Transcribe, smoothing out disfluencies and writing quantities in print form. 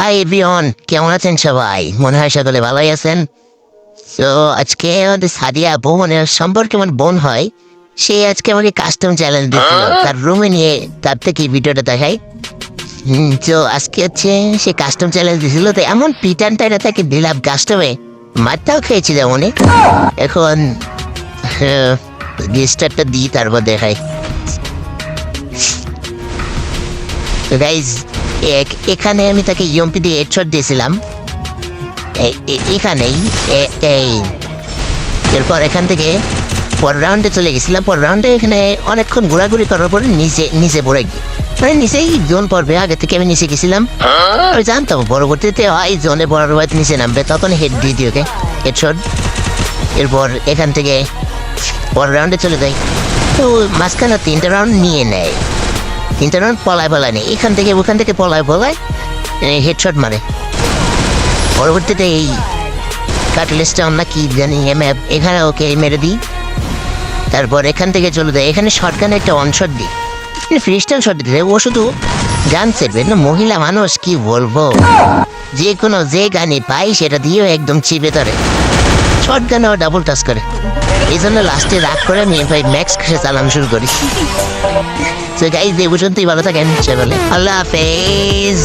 Hi everyone, কেমন আছেন সবাই? মনে হয় সকলে ভালোই আছেন। তো আজকে আমাদের সাদিয়া বোনের সম্পর্কে আমার বোন হয়, সে আজকে আমাকে কাস্টম চ্যালেঞ্জ দিচ্ছিল তার রুমে নিয়ে, তার থেকে ভিডিওটা দেখাই। তো আজকে হচ্ছে সে কাস্টম চ্যালেঞ্জ দিছিল, তো এমন পিটানটা তাকে দিলাম কাস্টমে, মারটাও খেয়েছি যেমন। এখন রেজিস্টারটা দিই, তারপর দেখাই। গাইজ, এখানে আমি তাকে ইয়ম্পি দিয়ে হেডশট দিয়েছিলাম, এখানেই। এই এরপর এখান থেকে পর রাউন্ডে চলে গেছিলাম। পর রাউন্ডে এখানে অনেকক্ষণ ঘোরাঘুরি করার পরে নিচে পড়ে গিয়ে, মানে নিচেই জোন পড়বে, আগে থেকে আমি নিচে গেছিলাম। আমি জানতাম পরবর্তীতে হয় জোনে পড়ার পর নিচে নামবে, তখন হেড দিয়ে দিই ওকে, হেডশট। এরপর এখান থেকে পর রাউন্ডে চলে যাই। তো মাঝখানে 3টা রাউন্ড নিয়ে নেয়, 3টা রাউন্ড পলায় নেই, এখান থেকে ওখান থেকে পলায় হেডশট মারে। পরবর্তীতে এই কাটলেসটা আমরা কি জানি ম্যাপ, এখানে ওকে মেরে দিই। তারপর এখান থেকে চলে যায়, এখানে শর্টগানে একটা অনশট দিই, ফ্রিস্টাইল শট দিতে। ও শুধু গান সেরবে না, মহিলা মানুষ, কি বলবো, যে কোনো যে গানে পাই সেটা দিয়েও একদম চিপে ধরে। শর্টগানেও ডাবল টাচ করে, এই জন্য লাস্টে রাগ করে আমি ভাই ম্যাক্স খেসে চালানো শুরু করি। তো গাইজ, এই পর্যন্তই, ভালো থাকেন, চলে আল্লাহ হাফেজ।